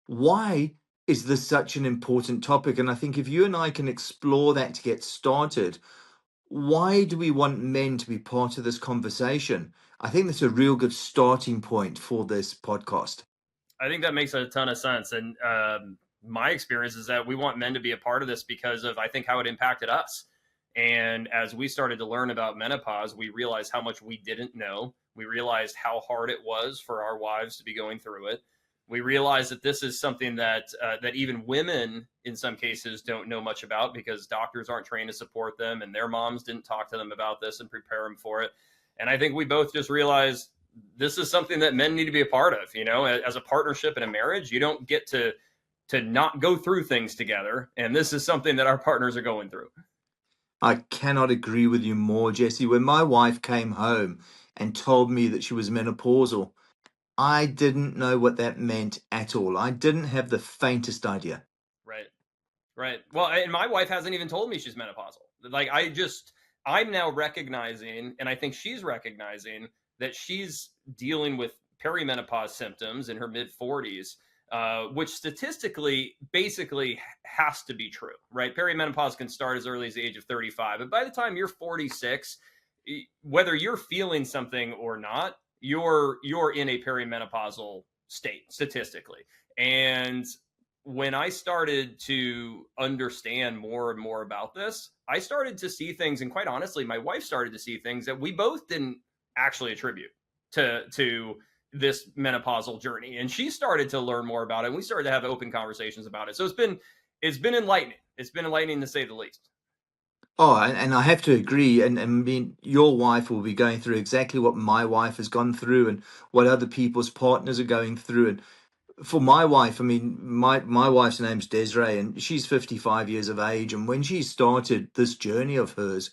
Why is this such an important topic? And I think if you and I can explore that to get started, why do we want men to be part of this conversation? I think that's a real good starting point for this podcast. I think that makes a ton of sense. And my experience is that we want men to be a part of this because of, I think, how it impacted us. And as we started to learn about menopause, we realized how much we didn't know. We realized how hard it was for our wives to be going through it. We realized that this is something that even women, in some cases, don't know much about because doctors aren't trained to support them, and their moms didn't talk to them about this and prepare them for it. And I think we both just realized this is something that men need to be a part of. You know, as a partnership in a marriage, you don't get to not go through things together, and this is something that our partners are going through. I cannot agree with you more, Jesse. When my wife came home and told me that she was menopausal, I didn't know what that meant at all. I didn't have the faintest idea. Right. Right. Well, and my wife hasn't even told me she's menopausal. Like I'm now recognizing, and I think she's recognizing that she's dealing with perimenopause symptoms in her mid 40s, which statistically basically has to be true, right? Perimenopause can start as early as the age of 35, but by the time you're 46, whether you're feeling something or not, you're in a perimenopausal state statistically. And when I started to understand more and more about this, I started to see things, and quite honestly, my wife started to see things that we both didn't actually attribute to this menopausal journey. And she started to learn more about it, and we started to have open conversations about it. So it's been enlightening. It's been enlightening to say the least. Oh, and I have to agree. And I mean, your wife will be going through exactly what my wife has gone through and what other people's partners are going through. And for my wife, I mean, my wife's name's Desiree, and she's 55 years of age. And when she started this journey of hers,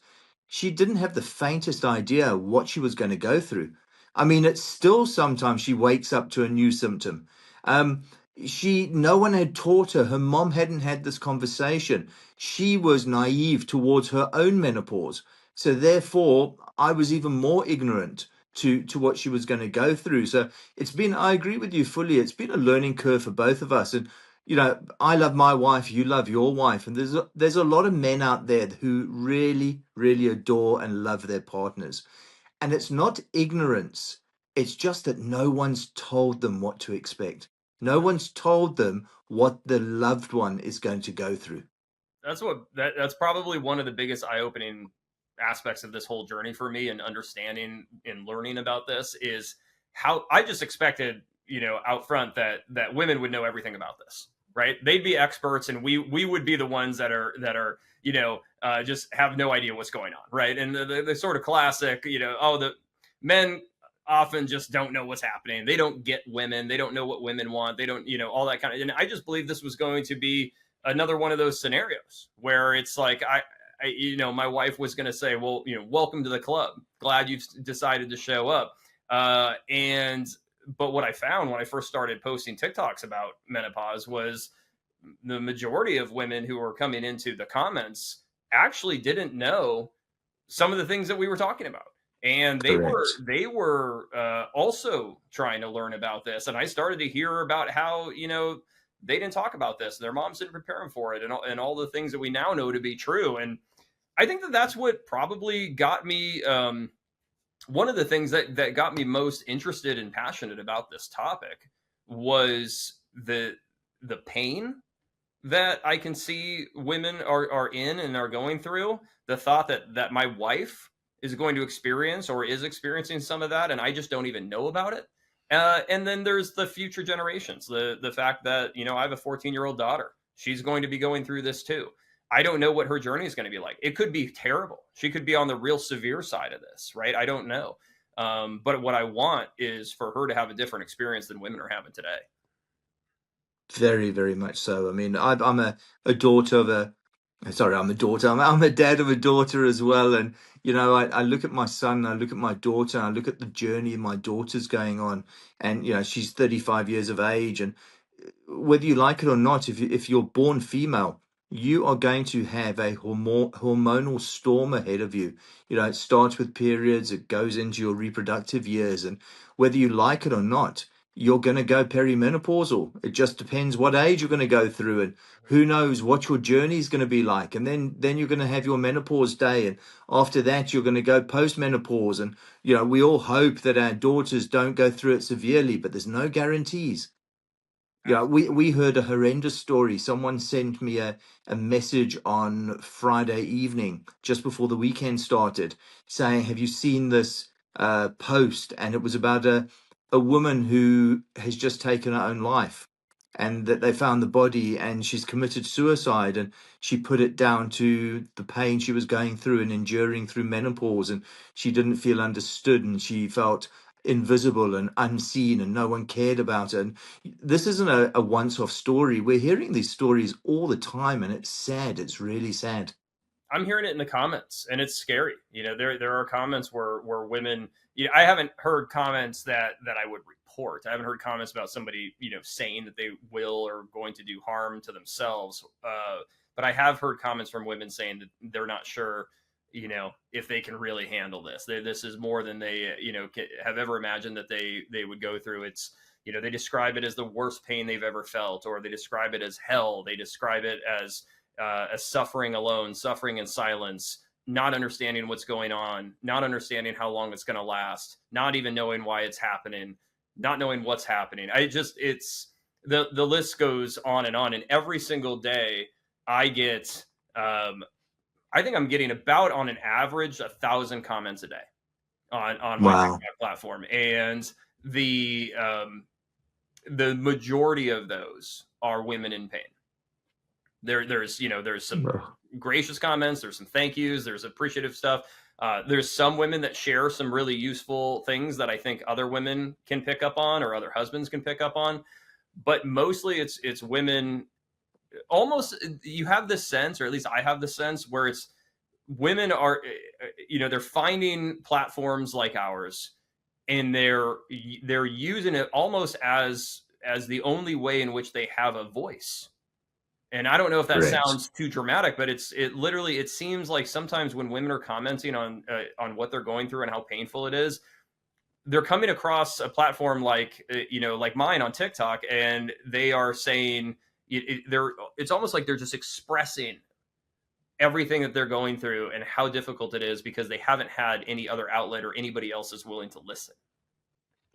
she didn't have the faintest idea what she was going to go through. I mean, it's still sometimes she wakes up to a new symptom. Um, no one had taught her. Her mom hadn't had this conversation. She was naive towards her own menopause. So therefore, I was even more ignorant to what she was going to go through. So I agree with you fully. It's been a learning curve for both of us. And, I love my wife, you love your wife. And there's a lot of men out there who really, really adore and love their partners. And it's not ignorance. It's just that no one's told them what to expect. No one's told them what the loved one is going to go through. That's probably one of the biggest eye-opening aspects of this whole journey for me, and understanding and learning about this is how I just expected, out front that women would know everything about this, right? They'd be experts, and we would be the ones that are just have no idea what's going on, right? And the sort of classic, oh, the men often just don't know what's happening. They don't get women. They don't know what women want. They don't, all that kind of. And I just believe this was going to be another one of those scenarios where it's like my wife was going to say, well, welcome to the club, glad you've decided to show up. And but what I found when I first started posting TikToks about menopause was the majority of women who were coming into the comments actually didn't know some of the things that we were talking about, and they were Correct. they were also trying to learn about this. And I started to hear about how they didn't talk about this, their moms didn't prepare them for it, and all the things that we now know to be true. And I think that that's what probably got me, one of the things that got me most interested and passionate about this topic was the pain that I can see women are in and are going through. The thought that my wife is going to experience or is experiencing some of that, and I just don't even know about it. And then there's the future generations. The fact that I have a 14-year-old daughter. She's going to be going through this too. I don't know what her journey is going to be like. It could be terrible. She could be on the real severe side of this, right? I don't know. But what I want is for her to have a different experience than women are having today. Very, very much so. I mean, I'm a daughter of a, sorry, I'm a daughter. I'm a dad of a daughter as well. And, I look at my son, I look at my daughter, and I look at the journey my daughter's going on. And, she's 35 years of age. And whether you like it or not, if you're born female, you are going to have a hormonal storm ahead of you. It starts with periods, it goes into your reproductive years, and whether you like it or not, you're going to go perimenopausal. It just depends what age you're going to go through, and who knows what your journey is going to be like. And then you're going to have your menopause day, and after that you're going to go postmenopause. And we all hope that our daughters don't go through it severely, but there's no guarantees. Yeah, Absolutely. we heard a horrendous story. Someone sent me a message on Friday evening, just before the weekend started, saying, "Have you seen this post?" And it was about a woman who has just taken her own life, and that they found the body, and she's committed suicide, and she put it down to the pain she was going through and enduring through menopause, and she didn't feel understood, and she felt invisible and unseen, and no one cared about her. And this isn't a once-off story. We're hearing these stories all the time, and it's sad. It's really sad. I'm hearing it in the comments, and it's scary. There are comments where women. I haven't heard comments that I would report. I haven't heard comments about somebody saying that they will or going to do harm to themselves. But I have heard comments from women saying that they're not sure, if they can really handle this. This is more than they have ever imagined that they would go through. It's they describe it as the worst pain they've ever felt, or they describe it as hell. They describe it as suffering alone, suffering in silence, not understanding what's going on, not understanding how long it's going to last, not even knowing why it's happening, not knowing what's happening. It's the list goes on, and every single day I get, I think I'm getting about on an average 1,000 comments a day on my Wow. TikTok platform, and the majority of those are women in pain. There's some Ugh. gracious comments, there's some thank yous, there's appreciative stuff. There's some women that share some really useful things that I think other women can pick up on, or other husbands can pick up on. But mostly it's women. Almost, you have this sense, or at least I have the sense, where it's women are, they're finding platforms like ours, and they're using it almost as the only way in which they have a voice. And I don't know if that Correct. sounds too dramatic, but it literally, it seems like sometimes when women are commenting on what they're going through and how painful it is, they're coming across a platform like mine on TikTok, and they are saying it's almost like they're just expressing everything that they're going through and how difficult it is, because they haven't had any other outlet, or anybody else is willing to listen.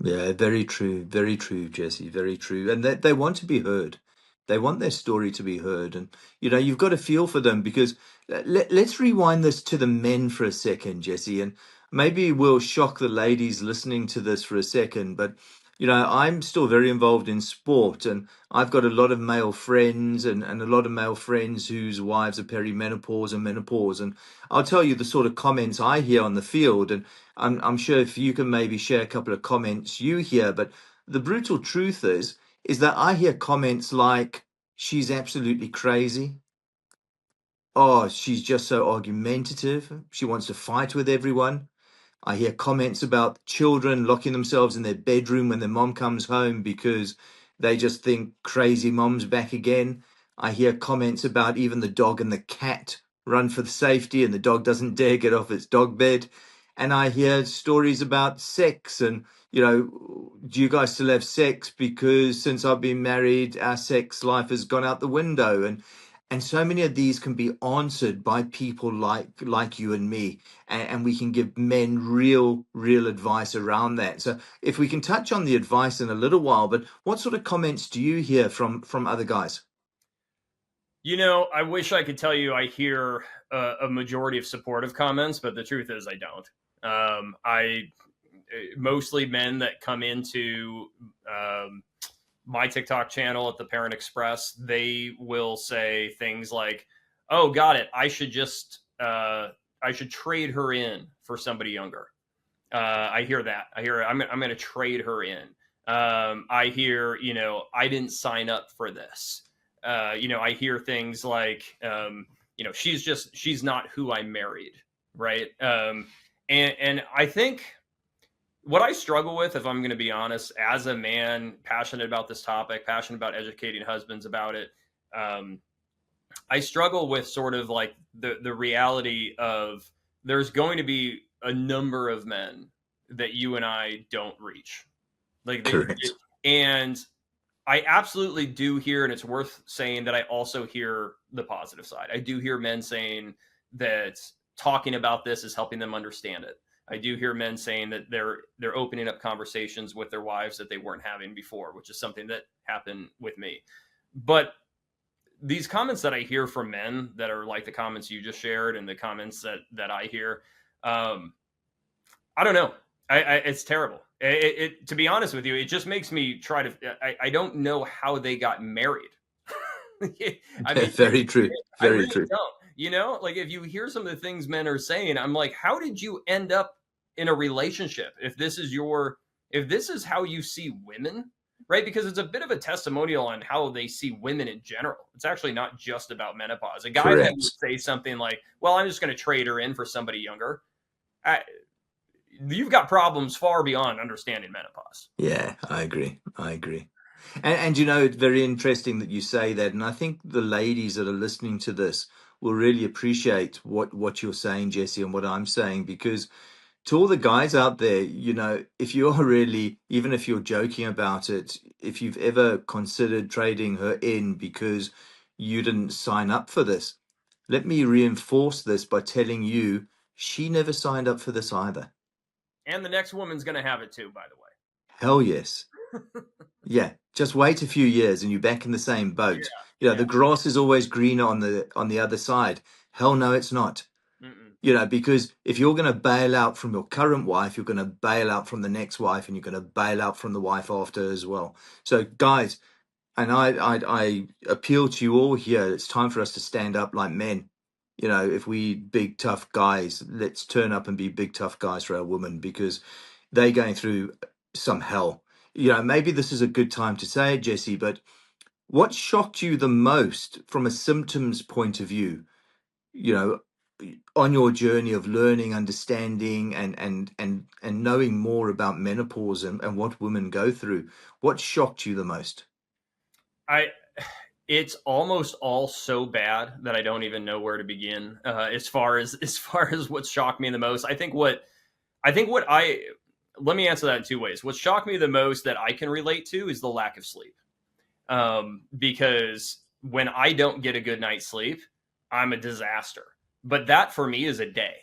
Yeah, very true, Jesse, very true. And they want to be heard. They want their story to be heard. And, you've got to feel for them, because let's rewind this to the men for a second, Jesse. And maybe we'll shock the ladies listening to this for a second. But, I'm still very involved in sport, and I've got a lot of male friends, and a lot of male friends whose wives are perimenopause and menopause. And I'll tell you the sort of comments I hear on the field. And I'm sure if you can maybe share a couple of comments you hear, but the brutal truth is that I hear comments like, "She's absolutely crazy. Oh, she's just so argumentative. She wants to fight with everyone." I hear comments about children locking themselves in their bedroom when their mom comes home because they just think crazy mom's back again. I hear comments about even the dog and the cat run for the safety, and the dog doesn't dare get off its dog bed. And I hear stories about sex, and, do you guys still have sex? Because since I've been married, our sex life has gone out the window. And so many of these can be answered by people like you and me, and we can give men real advice around that. So if we can touch on the advice in a little while, but what sort of comments do you hear from other guys? I wish I could tell you I hear a majority of supportive comments, but the truth is I don't. I Mostly men that come into my TikTok channel at the Parent Express, they will say things like, "Oh, got it. I should trade her in for somebody younger." I hear that. I hear I'm going to trade her in. I hear, I didn't sign up for this. I hear things like, she's not who I married, right? And I think what I struggle with, if I'm going to be honest, as a man passionate about this topic, passionate about educating husbands about it, um, I struggle with sort of like the reality of there's going to be a number of men that you and I don't reach. Like Correct. And I absolutely do hear, and it's worth saying that I also hear the positive side. I do hear men saying that talking about this is helping them understand it. I do hear men saying that they're opening up conversations with their wives that they weren't having before, which is something that happened with me. But these comments that I hear from men that are like the comments you just shared and the comments that I hear, um, I don't know. It's terrible. To be honest with you, it just makes me try to. I don't know how they got married. I mean, Very true. I Very really true. don't. You know, like if you hear some of the things men are saying, I'm like, how did you end up in a relationship if this is how you see women, right? Because it's a bit of a testimonial on how they see women in general. It's actually not just about menopause. A guy that would Correct. say something like, "Well, I'm just going to trade her in for somebody younger." I, you've got problems far beyond understanding menopause. Yeah, I agree. I agree. And you know, it's very interesting that you say that. And I think the ladies that are listening to this will really appreciate what you're saying, Jesse, and what I'm saying, because to all the guys out there, you know, if you're really, even if you're joking about it, if you've ever considered trading her in because you didn't sign up for this, let me reinforce this by telling you she never signed up for this either. And the next woman's going to have it too, by the Hell yes. Yeah, just wait a few years and you're back in the same way. boat. You know, Yeah. the grass is always greener on the other side. Hell no, it's not. Yeah. Mm-mm. You know, because if you're going to bail out from your current wife, you're going to bail out from the next wife, and you're going to bail out from the wife after as well. So, guys, and I appeal to you all here. It's time for us to stand up like men. You know, if we big tough guys, let's turn up and be big tough guys for our women because they're going through some hell. You know, maybe this is a good time to say it, Jesse, but what shocked you the most from a symptoms point of view, you know, on your journey of learning, understanding, and knowing more about menopause and what women go through? What shocked you the most? I it's almost all so bad that I don't even know where to begin. As far as what shocked me the most, I think what I let me answer that in two ways. What shocked me the most that I can relate to is the lack of sleep. Because when I don't get a good night's sleep, I'm a disaster. But that for me is a day,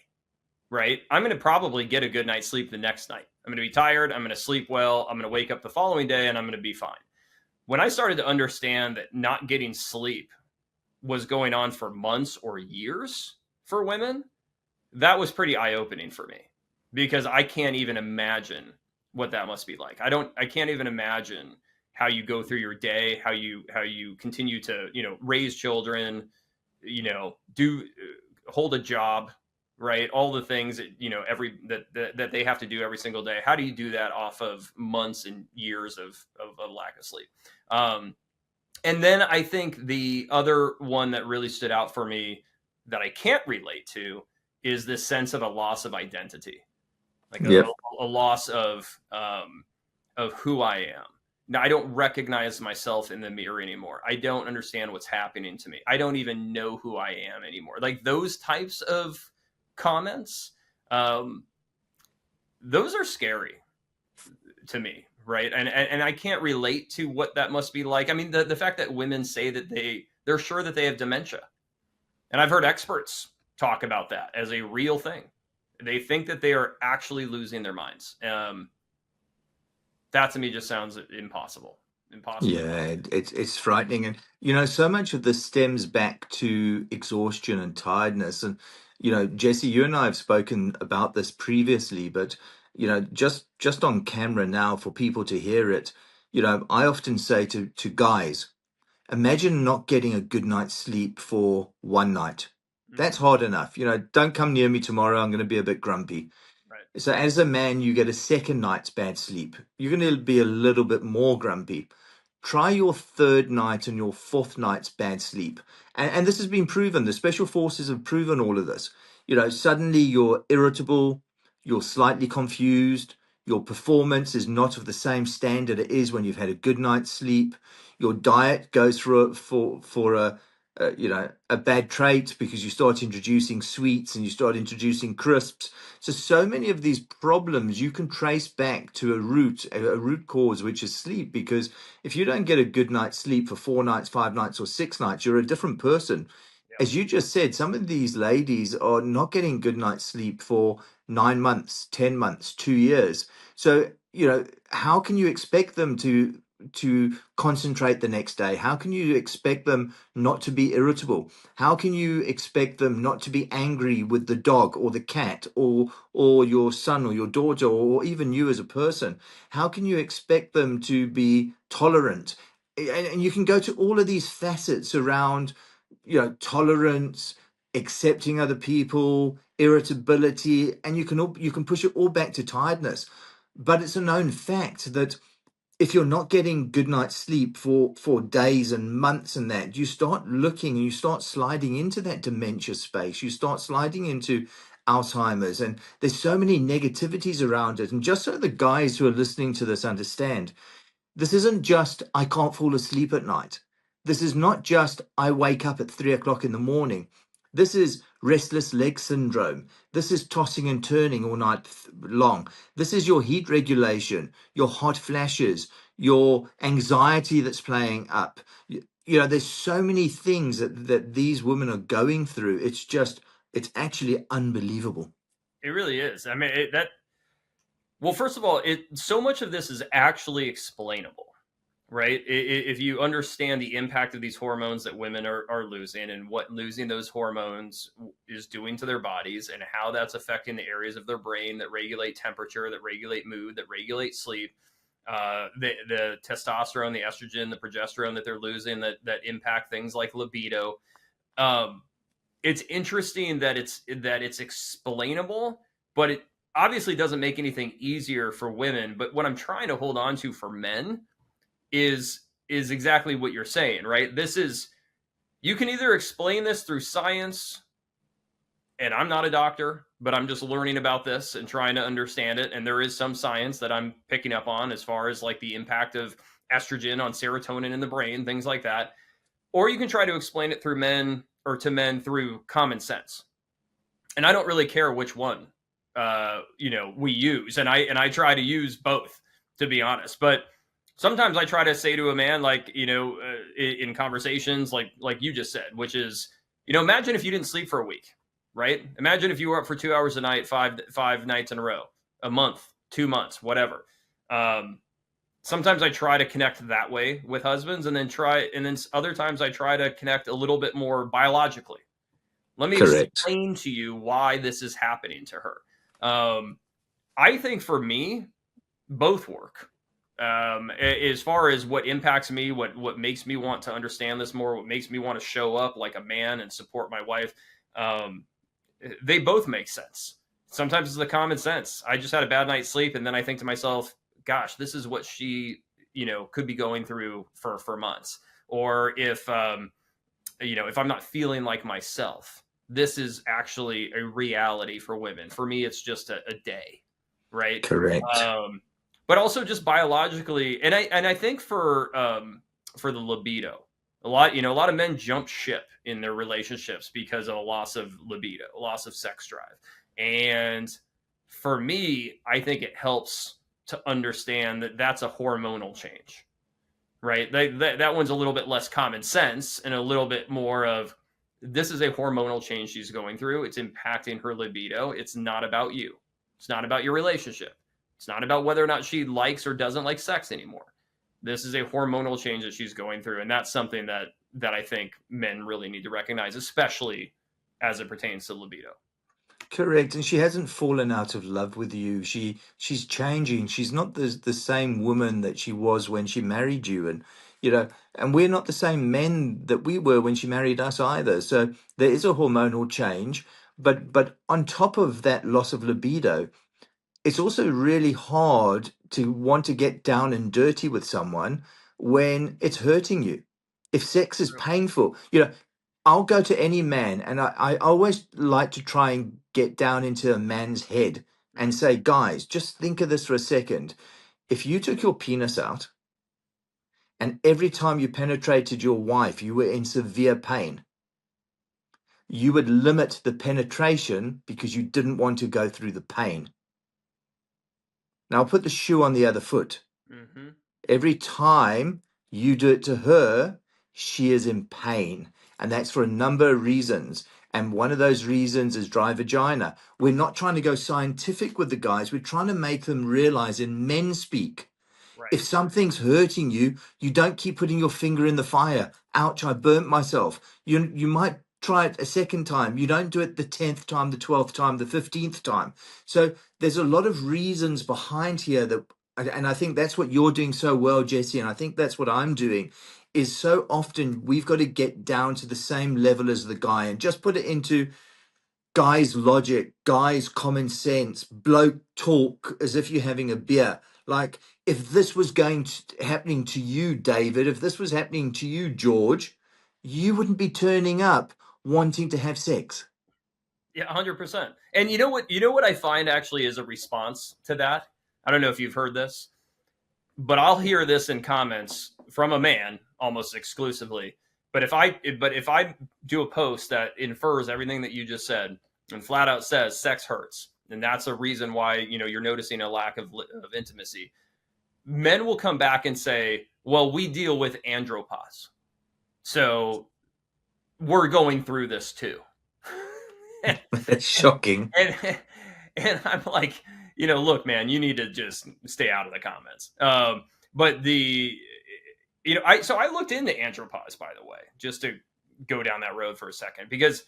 right? I'm going to probably get a good night's sleep the next night. I'm going to be tired. I'm going to sleep well. I'm going to wake up the following day and I'm going to be fine. When I started to understand that not getting sleep was going on for months or years for women, that was pretty eye opening for me because I can't even imagine what that must be like. I can't even imagine how you go through your day, how you continue to, raise children, do hold a job, right? All the things that, every that they have to do every single day. How do you do that off of months and years of a lack of sleep? Um, and then I think the other one that really stood out for me that I can't relate to is this sense of a loss of identity, like Yep. a loss of who I am. Now I don't recognize myself in the mirror anymore. I don't understand what's happening to me. I don't even know who I am anymore. Like those types of comments, um, those are scary to me, right? And I can't relate to what that must be like. I mean, the fact that women say that they're sure that they have dementia, and I've heard experts talk about that as a real thing. They think that they are actually losing their minds. That to me just sounds impossible, impossibly Yeah, possible. it's frightening, and you know, so much of this stems back to exhaustion and tiredness. And you know, Jesse, you and I have spoken about this previously, but you know, just on camera now for people to hear it, you know, I often say to guys, imagine not getting a good night's sleep for one night. That's Mm-hmm. hard enough. You know, don't come near me tomorrow. I'm going to be a bit grumpy. Right. So as a man, you get a second night's bad sleep. You're going to be a little bit more grumpy. Try your third night and your fourth night's bad sleep. And this has been proven. The special forces have proven all of this. You know, suddenly you're irritable, you're slightly confused, your performance is not of the same standard it is when you've had a good night's sleep. Your diet goes for a a bad trait because you start introducing sweets and you start introducing crisps. So many of these problems you can trace back to a root cause, which is sleep. Because if you don't get a good night's sleep for 4 nights, 5 nights, or 6 nights, you're a different person. Yep. As you just said, some of these ladies are not getting good night's sleep for 9 months, 10 months, 2 years. So, how can you expect them to concentrate the next day? How can you expect them not to be irritable? How can you expect them not to be angry with the dog or the cat or your son or your daughter or even you as a person? How can you expect them to be tolerant? And you can go to all of these facets around, tolerance, accepting other people, irritability, and you can push it all back to tiredness. But it's a known fact that if you're not getting good night's sleep for days and months and that, you start looking and you start sliding into that dementia space. You start sliding into Alzheimer's, and there's so many negativities around it. And just so the guys who are listening to this understand, this isn't just I can't fall asleep at night. This is not just I wake up at 3 o'clock in the morning. This is restless leg syndrome. This is tossing and turning all night long. This is your heat regulation, your hot flashes, your anxiety that's playing up. There's so many things that these women are going through. It's actually unbelievable. It really is. I mean, that. Well, first of all, so much of this is actually explainable, right? If you understand the impact of these hormones that women are losing, and what losing those hormones is doing to their bodies, and how that's affecting the areas of their brain that regulate temperature, that regulate mood, that regulate sleep, the testosterone, the estrogen, the progesterone that they're losing, that impact things like libido. Um, it's interesting that it's explainable, but it obviously doesn't make anything easier for women. But what I'm trying to hold on to for men is exactly what you're saying, right? This is, you can either explain this through science, and I'm not a doctor, but I'm just learning about this and trying to understand it. And there is some science that I'm picking up on as far as like the impact of estrogen on serotonin in the brain, things like that. Or you can try to explain it through men, or to men, through common sense. And I don't really care which one we use, and I try to use both, to be honest. But sometimes I try to say to a man, like, in conversations like you just said, which is, imagine if you didn't sleep for a week, right? Imagine if you were up for 2 hours a night, five nights in a row, a month, 2 months, whatever. Sometimes I try to connect that way with husbands, and then other times I try to connect a little bit more biologically. Let me Correct. explain to you why this is happening to her. Um, I think for me, both work. As far as what impacts me, what makes me want to understand this more, what makes me want to show up like a man and support my wife, um, they both make sense. Sometimes it's the common sense. I just had a bad night's sleep, and then I think to myself, "Gosh, this is what she, could be going through for months." Or if I'm not feeling like myself, this is actually a reality for women. For me, it's just a day, right? Correct. But also just biologically, and I think for the libido, a lot of men jump ship in their relationships because of a loss of libido, a loss of sex drive, and for me, I think it helps to understand that that's a hormonal change, right? That one's a little bit less common sense and a little bit more of, this is a hormonal change she's going through. It's impacting her libido. It's not about you. It's not about your relationship. It's not about whether or not she likes or doesn't like sex anymore. This is a hormonal change that she's going through, and that's something that I think men really need to recognize, especially as it pertains to libido. Correct. And she hasn't fallen out of love with you. She's changing. She's not the same woman that she was when she married you. And we're not the same men that we were when she married us either. So there is a hormonal change. But on top of that loss of libido, it's also really hard to want to get down and dirty with someone when it's hurting you. If sex is painful, I'll go to any man, and I always like to try and get down into a man's head and Mm-hmm. say, guys, just think of this for a second. If you took your penis out and every time you penetrated your wife, you were in severe pain, you would limit the penetration because you didn't want to go through the pain. Now, I'll put the shoe on the other foot. Mm-hmm. Every time you do it to her, she is in pain. And that's for a number of reasons. And one of those reasons is dry vagina. We're not trying to go scientific with the guys. We're trying to make them realize in men speak. Right. If something's hurting you, you don't keep putting your finger in the fire. Ouch, I burnt myself. You might try it a second time. You don't do it the 10th time, the 12th time, the 15th time. So there's a lot of reasons behind here that, and I think that's what you're doing so well, Jesse, and I think that's what I'm doing, is so often we've got to get down to the same level as the guy and just put it into guys' logic, guys' common sense, bloke talk as if you're having a beer. Like, if this was happening to you, David, if this was happening to you, George, you wouldn't be turning up wanting to have sex. Yeah, 100%. And you know what? You know what I find actually is a response to that. I don't know if you've heard this, but I'll hear this in comments from a man almost exclusively. But if I do a post that infers everything that you just said and flat out says sex hurts, and that's a reason why you're noticing a lack of intimacy, men will come back and say, "Well, we deal with andropause, so we're going through this too." and, That's shocking. and and I'm like, look, man, you need to just stay out of the comments. But I looked into andropause, by the way, just to go down that road for a second, because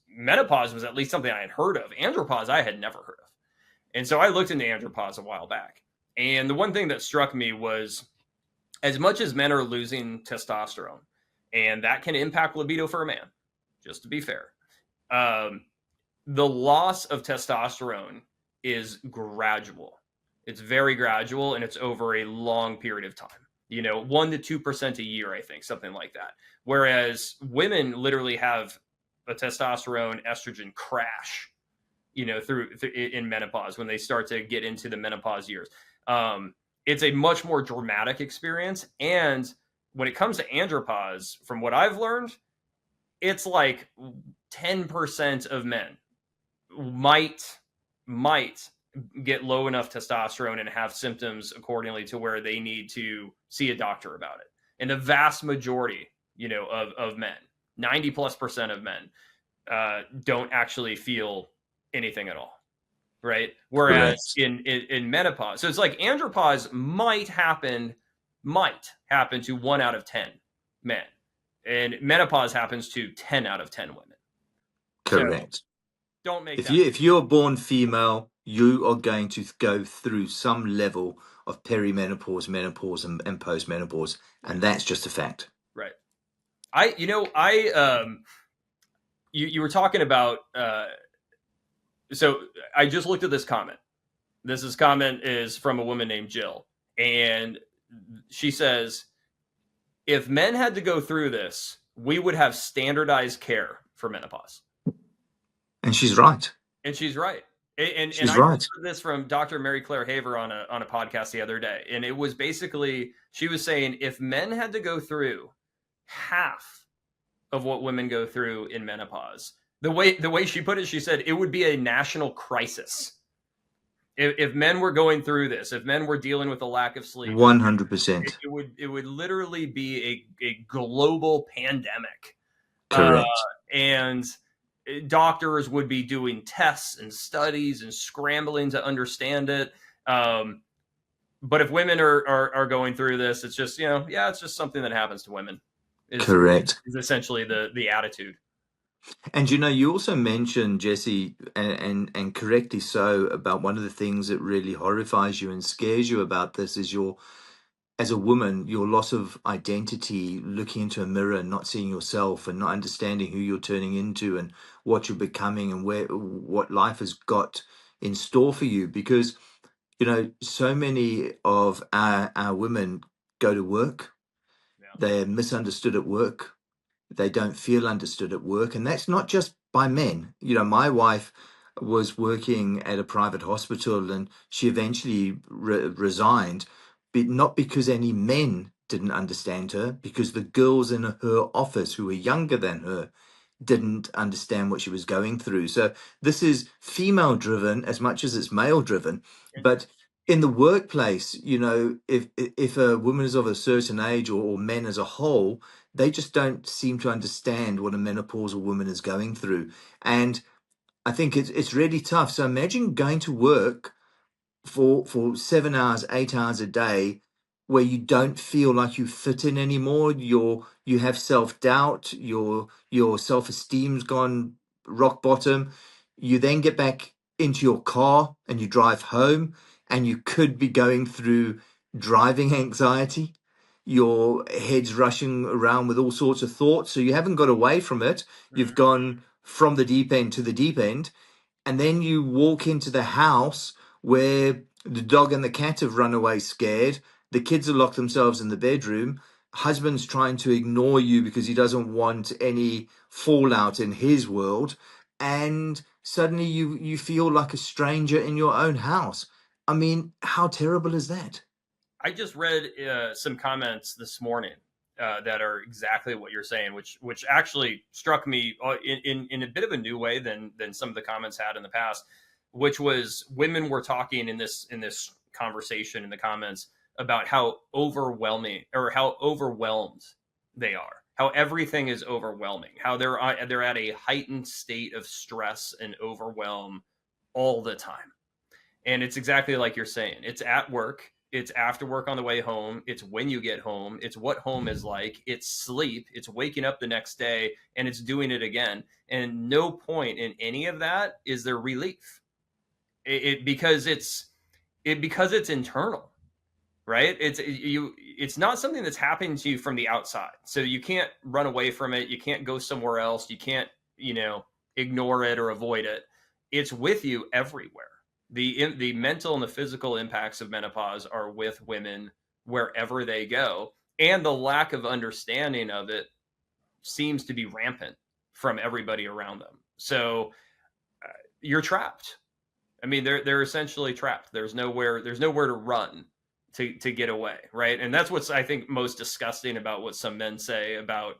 menopause was at least something I had heard of. Andropause I had never heard of, and so I looked into andropause a while back. And the one thing that struck me was, as much as men are losing testosterone, and that can impact libido for a man, just to be fair, the loss of testosterone is gradual. It's very gradual, and it's over a long period of time. 1 to 2% a year, I think, something like that. Whereas women literally have a testosterone estrogen crash, through in menopause, when they start to get into the menopause years. It's a much more dramatic experience. And when it comes to andropause, from what I've learned, it's like 10% of men might get low enough testosterone and have symptoms accordingly to where they need to see a doctor about it. And the vast majority, of men, 90+% of men, don't actually feel anything at all. Right. Whereas Correct. in menopause, so it's like andropause might happen to 1 out of 10 men, and menopause happens to 10 out of 10 women. So Correct. don't make If that. you're born female, you are going to go through some level of perimenopause, menopause, and postmenopause, and that's just a fact. Right. You were talking about, so I just looked at this comment. This comment is from a woman named Jill, and she says, if men had to go through this, we would have standardized care for menopause. And she's right. And she's right. And She's I just right. heard this from Dr. Mary Claire Haver on a podcast the other day, and it was basically, she was saying, if men had to go through half of what women go through in menopause, the way she put it, she said it would be a national crisis. If men were going through this, if men were dealing with a lack of sleep, 100%. it would literally be a global pandemic. Correct. And doctors would be doing tests and studies and scrambling to understand it. But if women are going through this, it's just, it's just something that happens to women. Correct. Is essentially the attitude. And you also mentioned, Jesse, and correctly so, about one of the things that really horrifies you and scares you about this is as a woman, your loss of identity, looking into a mirror and not seeing yourself and not understanding who you're turning into and what you're becoming and what life has got in store for you. Because, so many of our women go to work, Yeah. they're misunderstood at work, they don't feel understood at work, and that's not just by men. My wife was working at a private hospital, and she eventually resigned, but not because any men didn't understand her because the girls in her office who were younger than her didn't understand what she was going through. So this is female driven as much as it's male driven. But in the workplace, if a woman is of a certain age, or men as a whole, they just don't seem to understand what a menopausal woman is going through. And I think it's really tough. So imagine going to work for 7 hours, 8 hours a day, where you don't feel like you fit in anymore. You have self-doubt, your self-esteem's gone rock bottom. You then get back into your car and you drive home, and you could be going through driving anxiety. Your head's rushing around with all sorts of thoughts. So you haven't got away from it. You've Mhm. gone from the deep end to the deep end, and then you walk into the house where the dog and the cat have run away scared, the kids have locked themselves in the bedroom, husband's trying to ignore you because he doesn't want any fallout in his world, and suddenly you feel like a stranger in your own house. I mean, how terrible is that? I just read some comments this morning that are exactly what you're saying, which actually struck me in a bit of a new way than some of the comments had in the past. Which was women were talking in this conversation in the comments about how overwhelming or how overwhelmed they are, how everything is overwhelming, how they're at a heightened state of stress and overwhelm all the time. And it's exactly like you're saying. It's at work, it's after work on the way home, it's when you get home, it's what home is like, it's sleep, it's waking up the next day, and it's doing it again. And no point in any of that is there relief. It because it's internal, right? It's not something that's happening to you from the outside. So you can't run away from it, you can't go somewhere else, you can't, you know, ignore it or avoid it. It's with you everywhere. The mental and the physical impacts of menopause are with women wherever they go, and the lack of understanding of it seems to be rampant from everybody around them. So you're trapped. I mean, they're essentially trapped. There's nowhere to run to get away, right? And that's what's I think most disgusting about what some men say about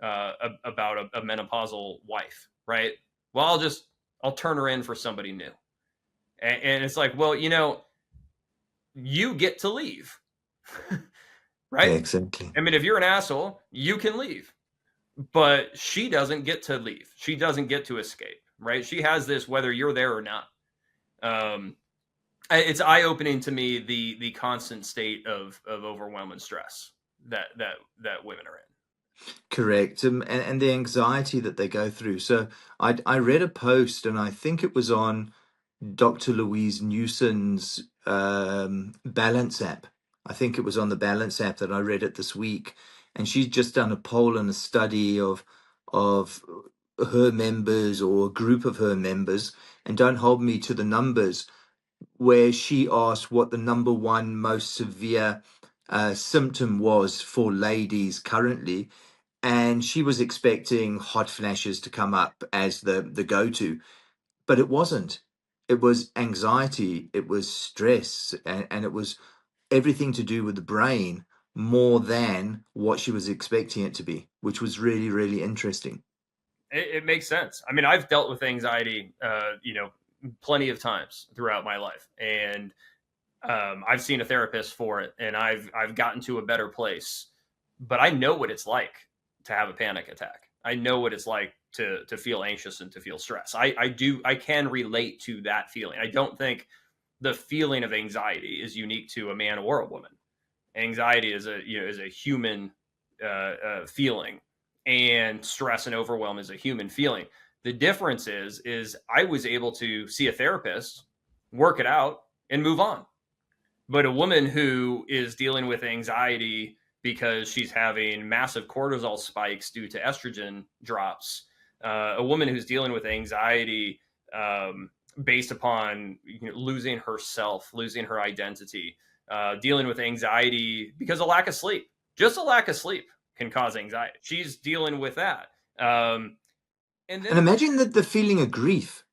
a menopausal wife, right? Well, I'll turn her in for somebody new, and it's like, well, you get to leave, Yeah, right? exactly. I mean, if you're an asshole, you can leave, but she doesn't get to leave. She doesn't get to escape, right? She has this whether you're there or not. Um, it's eye opening to me the constant state of overwhelming stress that women are in. Correct. And the anxiety that they go through. So I read a post, and I think it was on Dr. Louise Newson's Balance app. I think it was on the Balance app that I read it this week, and she's just done a poll and a study of her members, or a group of her members, and don't hold me to the numbers, where she asked what the number one most severe symptom was for ladies currently, and she was expecting hot flashes to come up as the go-to, but it wasn't. It was anxiety, it was stress, and it was everything to do with the brain more than what she was expecting it to be, which was really, really interesting. It makes sense. I mean, I've dealt with anxiety, plenty of times throughout my life, and I've seen a therapist for it, and I've gotten to a better place. But I know what it's like to have a panic attack. I know what it's like to feel anxious and to feel stress. I can relate to that feeling. I don't think the feeling of anxiety is unique to a man or a woman. Anxiety is a human feeling, and stress and overwhelm is a human feeling. The difference is I was able to see a therapist, work it out, and move on. But a woman who is dealing with anxiety because she's having massive cortisol spikes due to estrogen drops, a woman who's dealing with anxiety based upon losing herself, losing her identity, dealing with anxiety because of lack of sleep, just a lack of sleep can cause anxiety. She's dealing with that. And And then, imagine that the feeling of grief.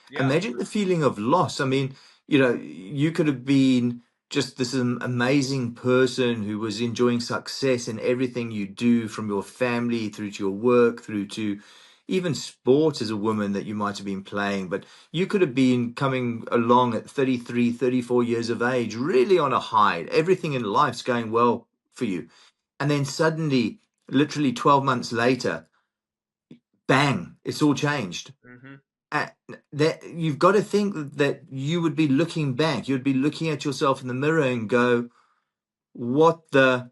yeah, Imagine the feeling of loss. I mean, you could have been just this amazing person who was enjoying success in everything you do, from your family through to your work, through to even sport as a woman that you might have been playing. But you could have been coming along at 33, 34 years of age, really on a high. Everything in life's going well for you. And then suddenly, literally 12 months later, bang, it's all changed. Mm-hmm. uh, that you've got to think that you would be looking back, you'd be looking at yourself in the mirror and go, what the,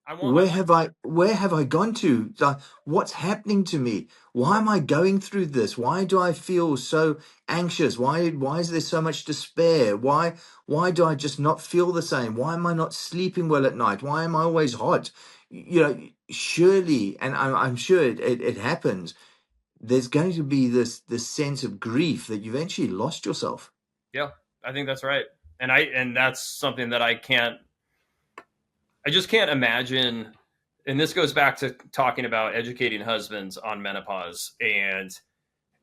I want my life. where have I gone to? Like, what's happening to me? Why am I going through this? Why do I feel so anxious? Why is there so much despair? Why do I just not feel the same? Why am I not sleeping well at night? Why am I always hot? You know, surely, and I'm sure it happens, there's going to be this sense of grief that you've actually lost yourself. Yeah, I think that's right. And that's something that I just can't imagine. And this goes back to talking about educating husbands on menopause, and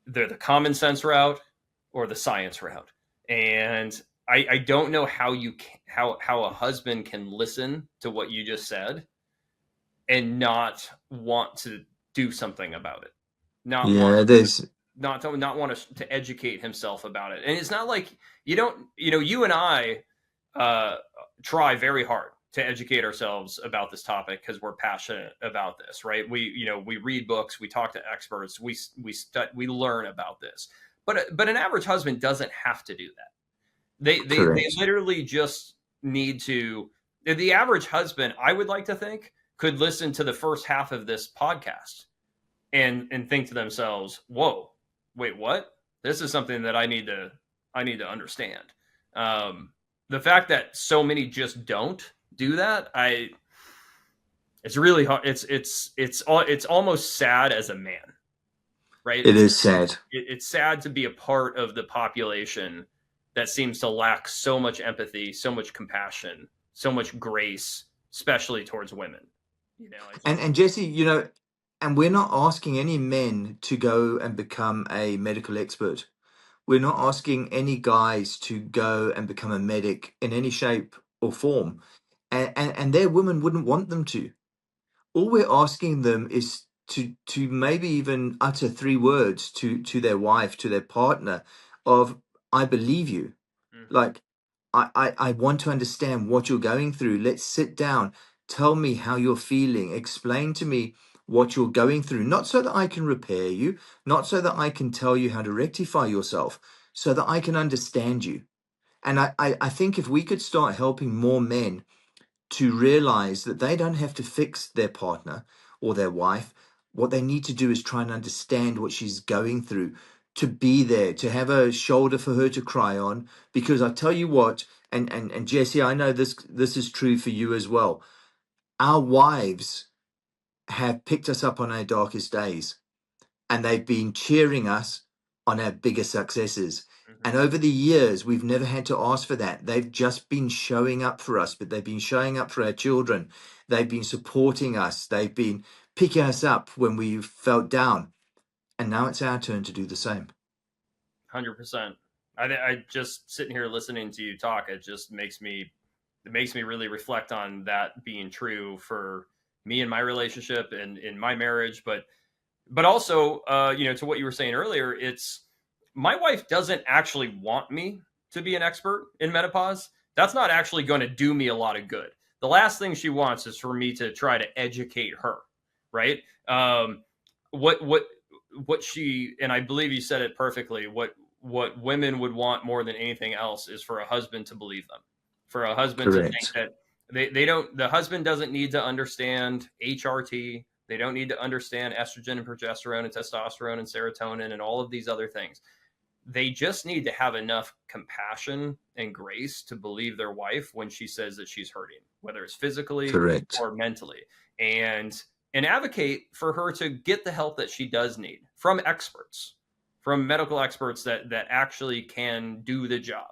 they're the common sense route or the science route. And I don't know how how a husband can listen to what you just said and not want to do something about it, not want Yeah, there's not want to educate himself about it. And it's not like you don't, you and I uh, try very hard to educate ourselves about this topic because we're passionate about this, right? We read books, we talk to experts, we learn about this. But an average husband doesn't have to do that. They correct. literally just need to. The average husband, I would like to think, could listen to the first half of this podcast and think to themselves, "Whoa, wait, what? This is something that I need to understand." Um, the fact that so many just don't do that, it's really hard. It's almost sad as a man, right? It is sad. It's sad to be a part of the population that seems to lack so much empathy, so much compassion, so much grace, especially towards women. I just And Jesse, and we're not asking any men to go and become a medical expert. We're not asking any guys to go and become a medic in any shape or form. And their women wouldn't want them to. All we're asking them is to maybe even utter three words to their wife, to their partner, of I believe you. Mhm. Like, I want to understand what you're going through. Let's sit down. Tell me how you're feeling. Explain to me what you're going through. Not so that I can repair you, not so that I can tell you how to rectify yourself, so that I can understand you. And I think if we could start helping more men to realize that they don't have to fix their partner or their wife. What they need to do is try and understand what she's going through, to be there, to have a shoulder for her to cry on. Because I tell you what, and Jesse, I know this is true for you as well. Our wives have picked us up on our darkest days, and they've been cheering us on our bigger successes. Mhm. And over the years, we've never had to ask for that. They've just been showing up for us, but they've been showing up for our children. They've been supporting us. They've been picking us up when we felt down. And now it's our turn to do the same. 100%. I just sitting here listening to you talk, it makes me really reflect on that being true for me and my relationship and in my marriage, but also, to what you were saying earlier, it's my wife doesn't actually want me to be an expert in menopause. That's not actually going to do me a lot of good. The last thing she wants is for me to try to educate her, right? What what she, and I believe you said it perfectly. What women would want more than anything else is for a husband to believe them, for a husband to think Correct. that they don't. The husband doesn't need to understand HRT. They don't need to understand estrogen and progesterone and testosterone and serotonin and all of these other things. They just need to have enough compassion and grace to believe their wife when she says that she's hurting, whether it's physically Correct. or mentally, and and advocate for her to get the help that she does need from experts, from medical experts that actually can do the job.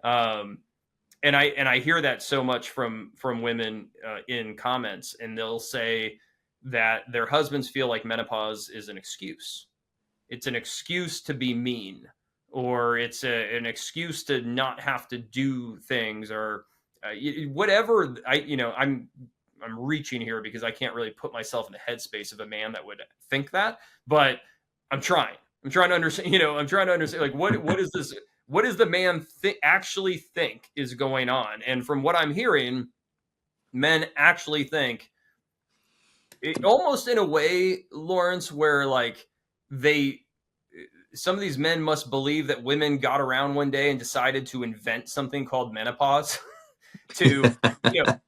Um, and I hear that so much from women in comments, and they'll say that their husbands feel like menopause is an excuse. It's an excuse to be mean, or it's an excuse to not have to do things, or whatever I'm reaching here because I can't really put myself in the headspace of a man that would think that, but I'm trying. I'm trying to understand. I'm trying to understand like what is this? What does the man actually think is going on? And from what I'm hearing, men actually think almost in a way, Lawrence, where like they some of these men must believe that women got around one day and decided to invent something called menopause to you know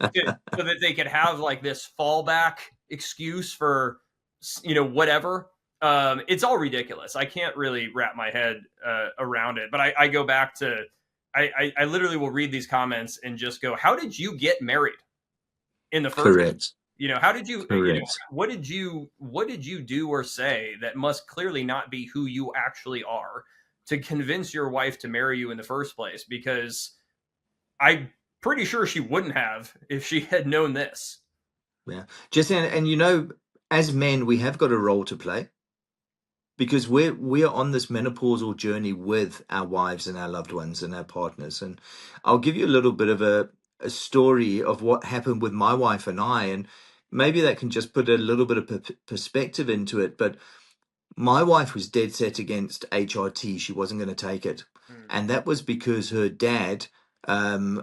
so that they could have like this fallback excuse for whatever. It's all ridiculous. I can't really wrap my head around it, but I go back to I literally will read these comments and just go, how did you get married in the first place? Correct. How did you Correct. what did you do or say that must clearly not be who you actually are to convince your wife to marry you in the first place? Because I'm pretty sure she wouldn't have if she had known this. Yeah. Just and as men, we have got a role to play because we're on this menopausal journey with our wives and our loved ones and our partners. And I'll give you a little bit of a story of what happened with my wife and I, and maybe that can just put a little bit of perspective into it. But my wife was dead set against HRT. She wasn't going to take it. Mm, And that was because her dad,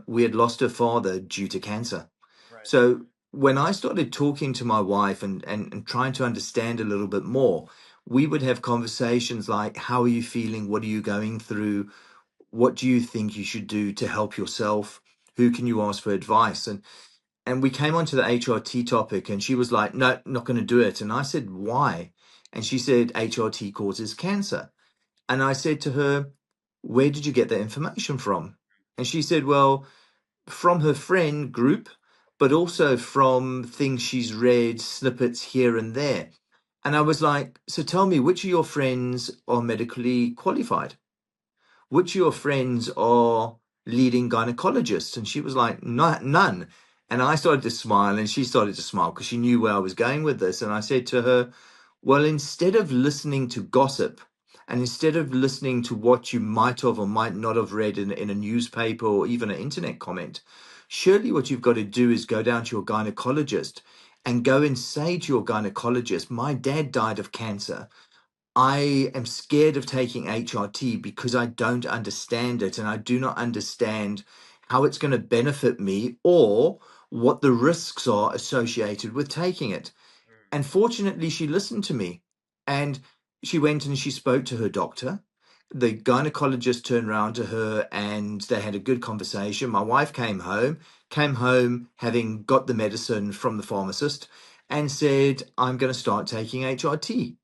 we had lost her father due to cancer. right. So when I started talking to my wife and trying to understand a little bit more, we would have conversations like, how are you feeling? What are you going through? What do you think you should do to help yourself? Who can you ask for advice? And we came onto the HRT topic, and she was like, no, not going to do it. And I said, why? And she said, HRT causes cancer. And I said to her, where did you get that information from? And she said, well, from her friend group, but also from things she's read, snippets here and there. And I was like, so tell me, which of your friends are medically qualified? Which of your friends are leading gynecologists? And she was like, none. And I started to smile, and she started to smile because she knew where I was going with this. And I said to her, well, instead of listening to gossip and instead of listening to what you might have or might not have read in a newspaper or even an internet comment, surely what you've got to do is go down to your gynecologist and go and say to your gynecologist, my dad died of cancer. I am scared of taking HRT because I don't understand it and I do not understand how it's going to benefit me or what the risks are associated with taking it. Mm, And fortunately, she listened to me and she went and she spoke to her doctor. The gynecologist turned around to her and they had a good conversation. My wife came home having got the medicine from the pharmacist and said, I'm going to start taking HRT.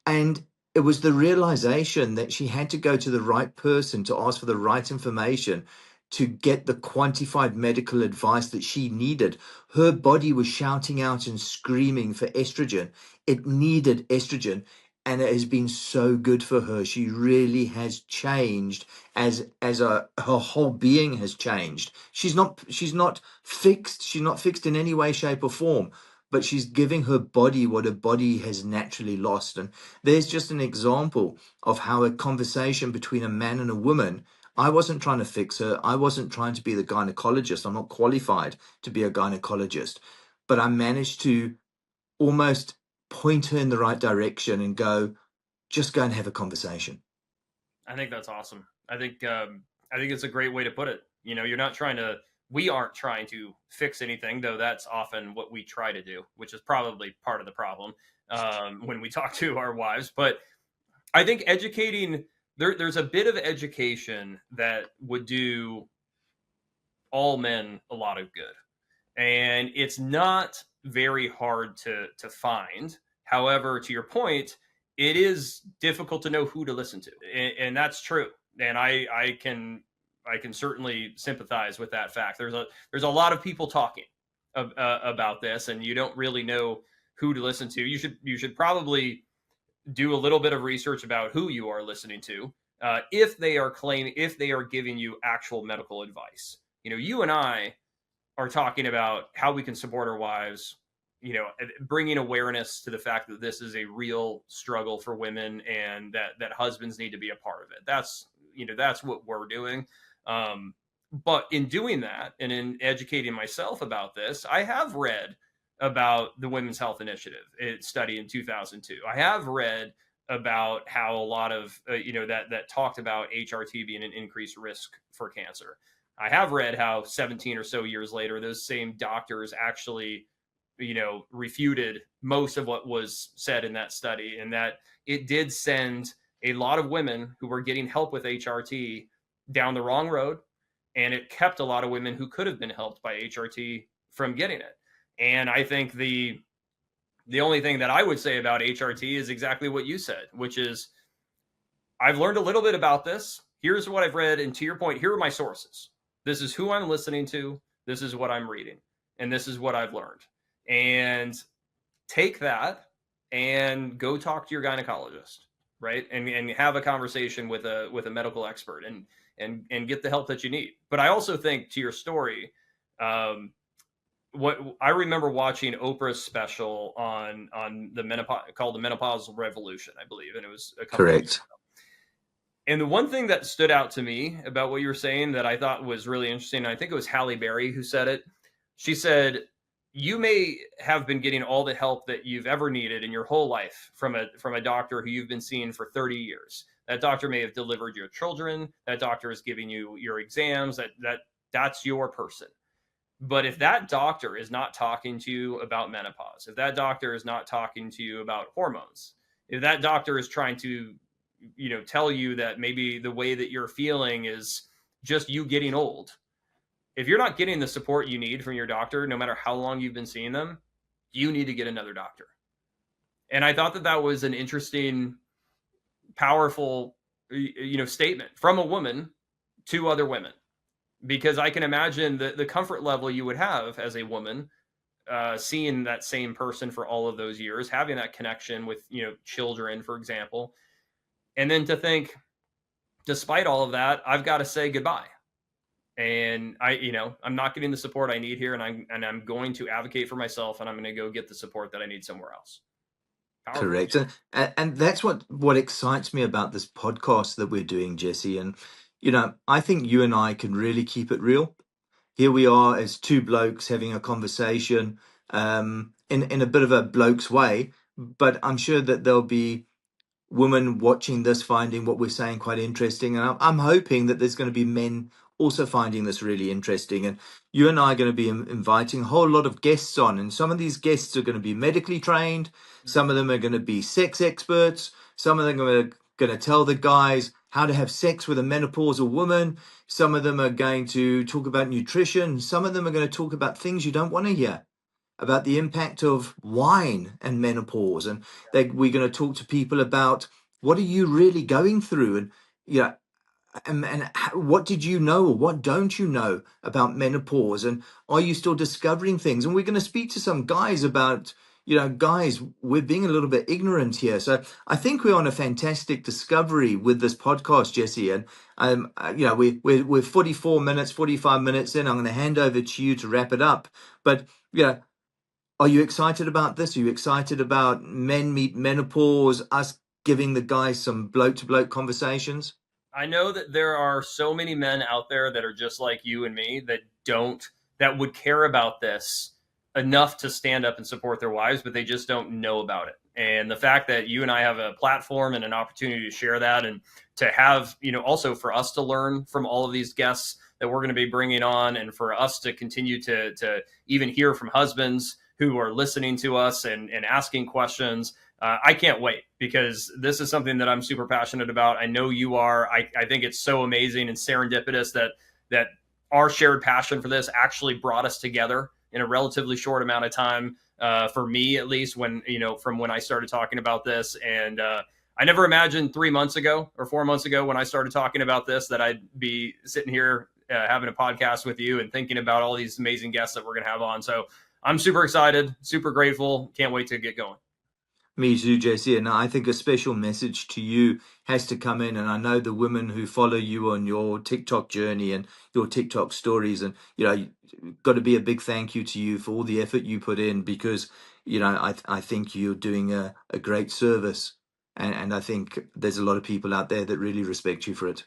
And it was the realization that she had to go to the right person to ask for the right information to get the quantified medical advice that she needed. Her body was shouting out and screaming for estrogen. It needed estrogen. And it has been so good for her. She really has changed her whole being has changed. She's not fixed. She's not fixed in any way, shape, or form, but she's giving her body what her body has naturally lost. And there's just an example of how a conversation between a man and a woman, I wasn't trying to fix her. I wasn't trying to be the gynecologist. I'm not qualified to be a gynecologist, but I managed to almost point her in the right direction and go, just go and have a conversation. I think that's awesome. I think it's a great way to put it. You're not trying to. We aren't trying to fix anything, though. That's often what we try to do, which is probably part of the problem when we talk to our wives. But I think educating there's a bit of education that would do all men a lot of good, and it's not very hard to find. However, to your point, it is difficult to know who to listen to, and that's true. And I can certainly sympathize with that fact. There's a lot of people talking about this, and you don't really know who to listen to. You should probably do a little bit of research about who you are listening to, if they are giving you actual medical advice. You and I are talking about how we can support our wives, bringing awareness to the fact that this is a real struggle for women and that husbands need to be a part of it. That's what we're doing. But in doing that and in educating myself about this, I have read about the Women's Health Initiative study in 2002. I have read about how a lot of that talked about HRT being an increased risk for cancer. I have read how 17 or so years later, those same doctors actually, refuted most of what was said in that study, and that it did send a lot of women who were getting help with HRT down the wrong road, and it kept a lot of women who could have been helped by HRT from getting it. And I think the only thing that I would say about HRT is exactly what you said, which is I've learned a little bit about this. Here's what I've read, and to your point, here are my sources. This is who I'm listening to. This is what I'm reading, and this is what I've learned. And take that and go talk to your gynecologist, right? And have a conversation with a medical expert, and get the help that you need. But I also think, to your story, what I remember watching Oprah's special on the menopause, called the Menopause Revolution, I believe, and it was a couple of years. Correct. And the one thing that stood out to me about what you were saying that I thought was really interesting, and I think it was Halle Berry who said it. She said, "You may have been getting all the help that you've ever needed in your whole life from a doctor who you've been seeing for 30 years. That doctor may have delivered your children. That doctor is giving you your exams. That's your person. But if that doctor is not talking to you about menopause, if that doctor is not talking to you about hormones, if that doctor is trying to, tell you that maybe the way that you're feeling is just you getting old, if you're not getting the support you need from your doctor, no matter how long you've been seeing them, you need to get another doctor." And I thought that that was an interesting, powerful, statement from a woman to other women, because I can imagine the comfort level you would have as a woman, seeing that same person for all of those years, having that connection with, children, for example, and then to think, despite all of that, I've got to say goodbye. And I'm not getting the support I need here, and I'm going to advocate for myself, and I'm going to go get the support that I need somewhere else. Powerful. Correct. And that's what excites me about this podcast that we're doing, Jesse. And, I think you and I can really keep it real. Here we are as two blokes having a conversation, in a bit of a bloke's way, but I'm sure that there'll be women watching this finding what we're saying quite interesting. And I'm hoping that there's going to be men also finding this really interesting. And you and I are going to be inviting a whole lot of guests on. And some of these guests are going to be medically trained. Some of them are going to be sex experts. Some of them are going to tell the guys how to have sex with a menopausal woman. Some of them are going to talk about nutrition. Some of them are going to talk about things you don't want to hear, about the impact of wine and menopause. And we're going to talk to people about what are you really going through, and what did you know or what don't you know about menopause, and are you still discovering things? And we're going to speak to some guys about, guys, we're being a little bit ignorant here. So I think we're on a fantastic discovery with this podcast, Jesse. And we're 44 minutes, 45 minutes in. I'm going to hand over to you to wrap it up. But are you excited about this? Are you excited about Men Meet Menopause, us giving the guys some bloke to bloke conversations? I know that there are so many men out there that are just like you and me that would care about this enough to stand up and support their wives, but they just don't know about it. And the fact that you and I have a platform and an opportunity to share that, and to have, also for us to learn from all of these guests that we're going to be bringing on, and for us to continue to even hear from husbands who are listening to us and asking questions. I can't wait, because this is something that I'm super passionate about. I know you are. I think it's so amazing and serendipitous that our shared passion for this actually brought us together in a relatively short amount of time. For me, at least, from when I started talking about this, and I never imagined 3 months ago or 4 months ago when I started talking about this that I'd be sitting here having a podcast with you and thinking about all these amazing guests that we're going to have on. So I'm super excited, super grateful. Can't wait to get going. Me too, Jesse. And I think a special message to you has to come in. And I know the women who follow you on your TikTok journey and your TikTok stories, and, got to be a big thank you to you for all the effort you put in, because, I think you're doing a great service. And I think there's a lot of people out there that really respect you for it.